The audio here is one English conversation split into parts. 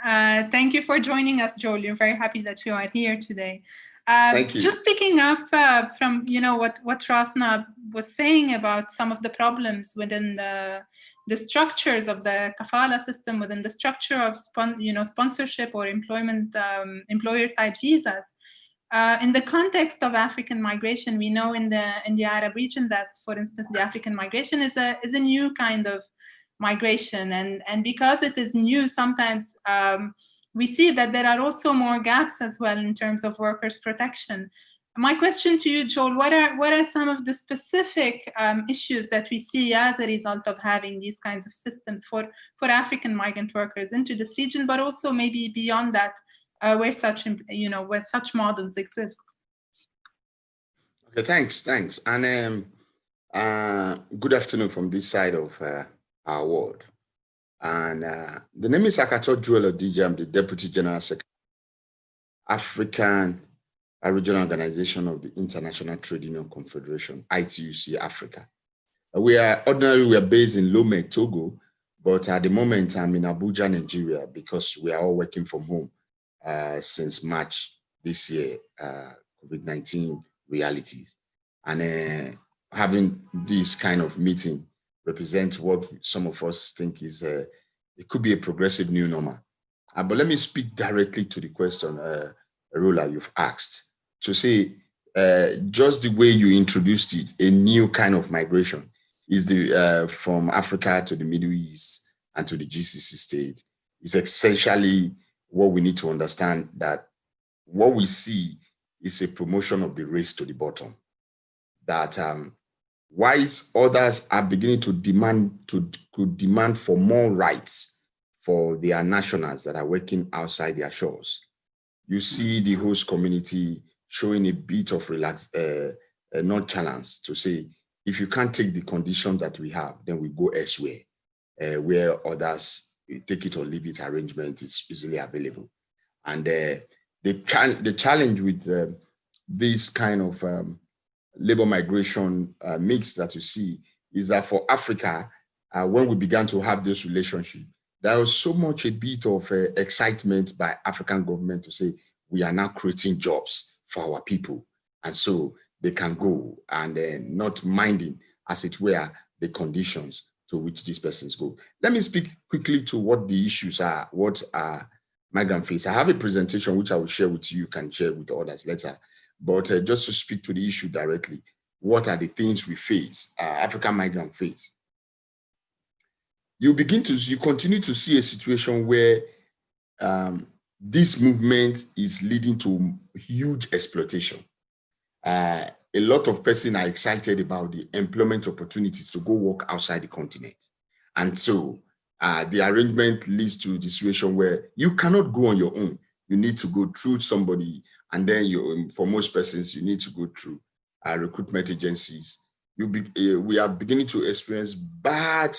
Thank you for joining us, Joel. We're very happy that you are here today. Thank you. Just picking up from what Rathna was saying about some of the problems within the structures of the kafala system, within the structure of sponsorship or employment employer-type visas. In the context of African migration, we know in the Arab region that, for instance, the African migration is a new kind of migration, and because it is new, sometimes we see that there are also more gaps as well in terms of workers' protection. My question to you, Joel, what are some of the specific issues that we see as a result of having these kinds of systems for African migrant workers into this region, but also maybe beyond that, where such models exist? Okay, thanks, and good afternoon from this side of our world. And the name is Akato Joel Odigie. I'm the Deputy General Secretary, African Regional Organization of the International Trade Union Confederation, ITUC Africa. We are based in Lomé, Togo, but at the moment I'm in Abuja, Nigeria, because we are all working from home since March this year, COVID-19 realities. And having this kind of meeting represents what some of us think is it could be a progressive new normal. But let me speak directly to the question, Rola, you've asked, to say just the way you introduced it, a new kind of migration is the from Africa to the Middle East and to the GCC state is essentially what we need to understand, that what we see is a promotion of the race to the bottom. That whilst others are beginning to demand for more rights for their nationals that are working outside their shores, you see the host community showing a bit of nonchalance to say, if you can't take the conditions that we have, then we go elsewhere, where others take it or leave it arrangement is easily available. And the challenge with this kind of labor migration mix that you see is that for Africa, when we began to have this relationship, there was so much a bit of excitement by African government to say, we are now creating jobs for our people. And so they can go and not minding, as it were, the conditions to which these persons go. Let me speak quickly to what the issues are, what migrant face. I have a presentation which I will share with you, can share with others later. But just to speak to the issue directly, what are the things we face, African migrant face? You continue to see a situation where this movement is leading to huge exploitation. A lot of persons are excited about the employment opportunities to go work outside the continent. And so the arrangement leads to the situation where you cannot go on your own. You need to go through somebody, and then for most persons, you need to go through recruitment agencies. We are beginning to experience bad,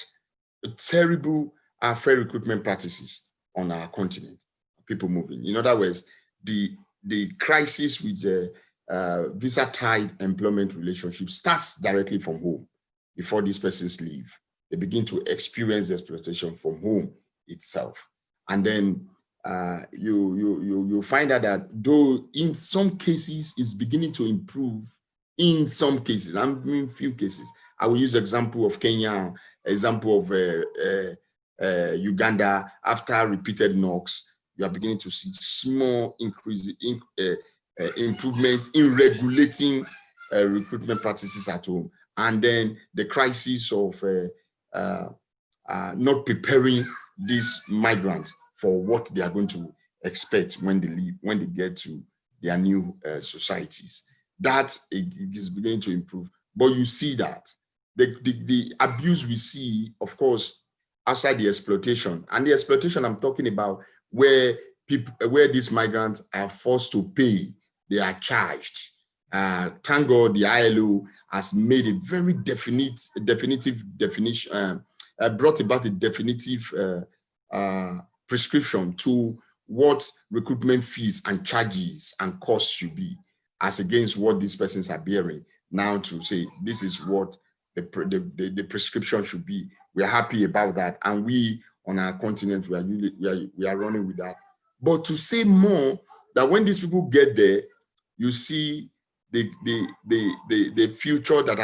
terrible fair recruitment practices on our continent. People moving. In other words, the crisis with the visa-tied employment relationship starts directly from home. Before these persons leave, they begin to experience exploitation from home itself, and then you find out that though in some cases it's beginning to improve, in some cases, I mean few cases. I will use example of Kenya, example of Uganda. After repeated knocks, you are beginning to see small increase improvements in regulating recruitment practices at home, and then the crisis of not preparing these migrants for what they are going to expect when they leave, when they get to their new societies. That is beginning to improve. But you see that the abuse we see, of course, outside the exploitation, and the exploitation I'm talking about, where these migrants are forced to pay, they are charged. Thank God the ILO has made a very definitive definition, brought about a definitive prescription to what recruitment fees and charges and costs should be, as against what these persons are bearing now, to say this is what the prescription should be. We're happy about that, and we on our continent, we are running with that. But to say more, that when these people get there, you see the future that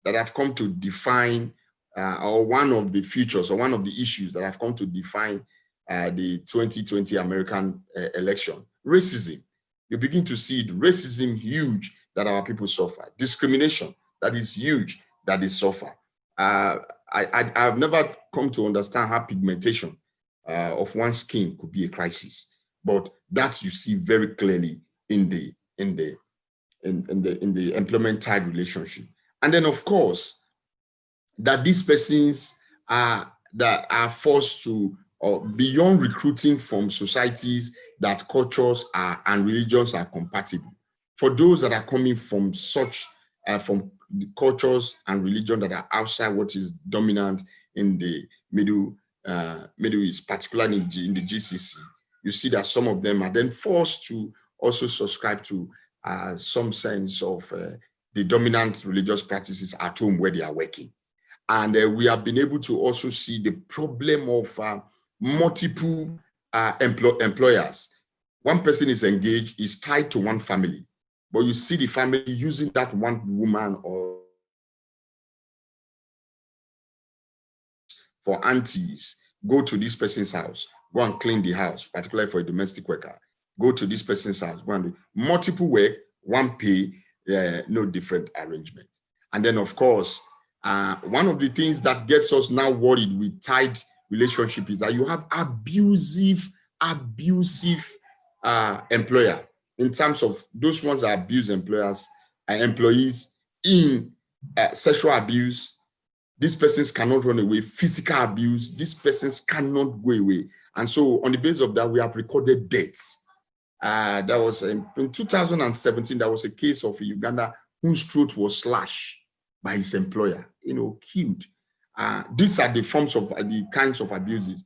have come to define, or one of the futures, or one of the issues that have come to define the 2020 American election. Racism. You begin to see it. Racism huge that our people suffer. Discrimination that is huge that they suffer. I've never come to understand how pigmentation of one's skin could be a crisis, but that you see very clearly in the employment-tied relationship. And then, of course, that these persons are forced to, or beyond recruiting from societies that cultures and religions are compatible. For those that are coming from such from the cultures and religion that are outside what is dominant in the Middle East, particularly in the GCC, you see that some of them are then forced to also subscribe to some sense of the dominant religious practices at home where they are working. And we have been able to also see the problem of multiple employers. One person is engaged, is tied to one family, but you see the family using that one woman or for aunties, go to this person's house, go and clean the house, particularly for a domestic worker. Go to this person's house, go and do multiple work, one pay, no different arrangement. And then, of course, one of the things that gets us now worried with tied relationship is that you have abusive employer. In terms of those ones that abuse employees in sexual abuse. These persons cannot run away. Physical abuse, these persons cannot go away. And so on the basis of that, we have recorded deaths. That was in 2017, there was a case of a Uganda whose throat was slashed by his employer, killed. These are the forms of the kinds of abuses,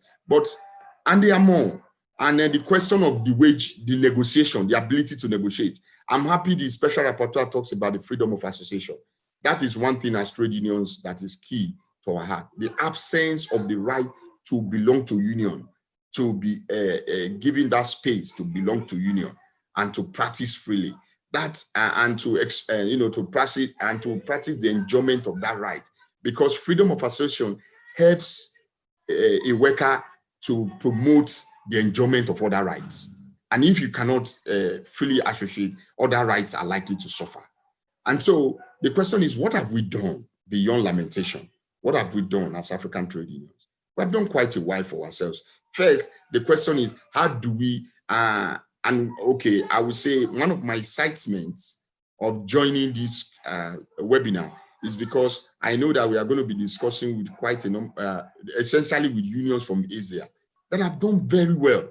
and there are more. And then the question of the wage, the negotiation, the ability to negotiate. I'm happy the special rapporteur talks about the freedom of association. That is one thing as trade unions that is key to our heart. The absence of the right to belong to union, to be given that space to belong to union and to practice freely. That and to practice the enjoyment of that right, because freedom of association helps a worker to promote the enjoyment of other rights. And if you cannot freely associate, other rights are likely to suffer. And so the question is, what have we done beyond lamentation? What have we done as African trade unions? We have done quite a while for ourselves. First, the question is, how do we, I would say one of my excitements of joining this webinar is because I know that we are going to be discussing with quite a number, essentially with unions from Asia that have done very well,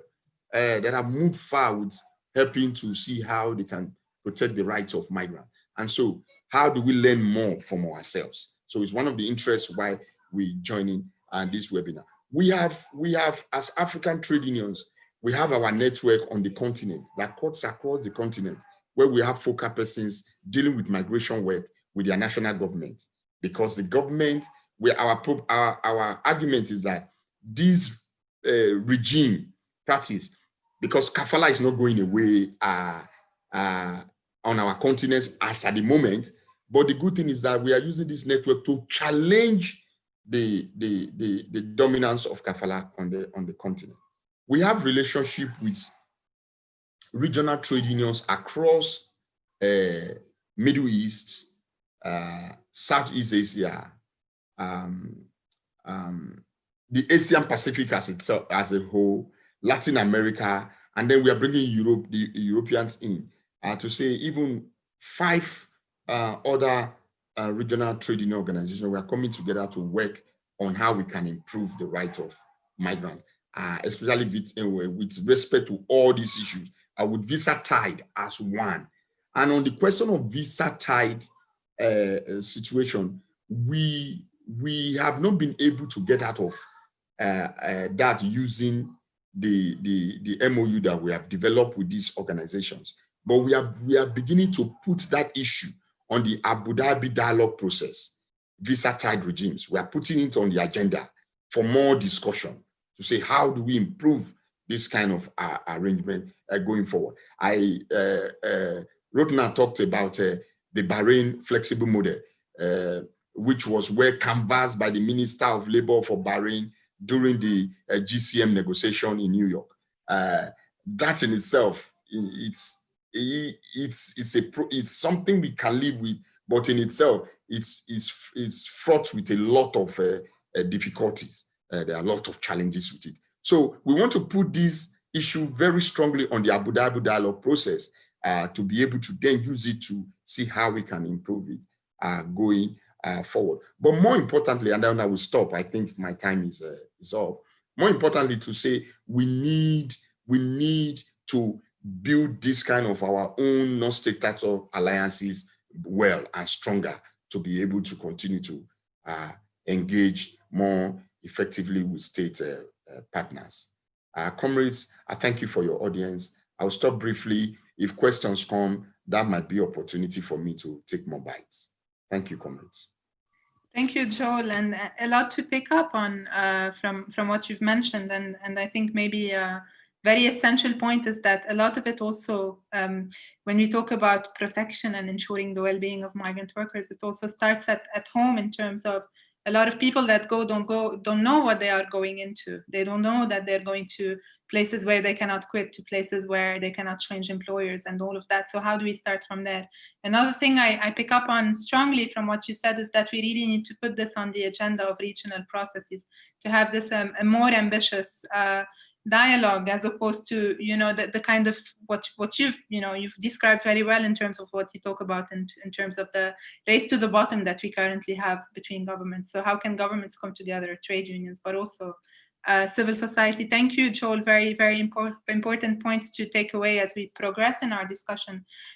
that have moved far with helping to see how they can protect the rights of migrants. And so how do we learn more from ourselves? So it's one of the interests why we joining this webinar. We have, as African trade unions, we have our network on the continent that cuts across the continent, where we have focal persons dealing with migration work with their national government. Because the government, our argument is that this regime practice, because kafala is not going away on our continent as at the moment, but the good thing is that we are using this network to challenge the dominance of kafala on the continent. We have relationship with regional trade unions across Middle East, Southeast Asia, the Asian Pacific as itself as a whole, Latin America, and then we are bringing Europe, the Europeans in to say even 5 other regional trade union organizations. We are coming together to work on how we can improve the right of migrants, especially with respect to all these issues, with visa tied as one. And on the question of visa tied situation, we have not been able to get out of that using the MOU that we have developed with these organizations. But we are beginning to put that issue on the Abu Dhabi dialogue process, visa tied regimes. We are putting it on the agenda for more discussion to say, how do we improve this kind of arrangement going forward? Rotna talked about the Bahrain flexible model, which was well canvassed by the Minister of Labor for Bahrain during the GCM negotiation in New York. That in itself, it's something we can live with, but in itself, it's fraught with a lot of difficulties. There are a lot of challenges with it. So we want to put this issue very strongly on the Abu Dhabi dialogue process to be able to then use it to see how we can improve it going forward. But more importantly, and then I will stop, I think my time is up. More importantly, to say we need to build this kind of our own non-state alliances well and stronger to be able to continue to engage more effectively with state partners. Comrades, I thank you for your audience. I'll stop briefly. If questions come, that might be an opportunity for me to take more bites. Thank you, comrades. Thank you, Joel, and a lot to pick up on from what you've mentioned. And I think maybe a very essential point is that a lot of it also, when we talk about protection and ensuring the well-being of migrant workers, it also starts at home in terms of a lot of people that don't know what they are going into. They don't know that they're going to places where they cannot quit, to places where they cannot change employers and all of that. So how do we start from there? Another thing I pick up on strongly from what you said is that we really need to put this on the agenda of regional processes, to have this a more ambitious dialogue, as opposed to, the kind of what you've described very well in terms of what you talk about in terms of the race to the bottom that we currently have between governments. So how can governments come together, trade unions, but also civil society? Thank you, Joel. Very, very important points to take away as we progress in our discussion.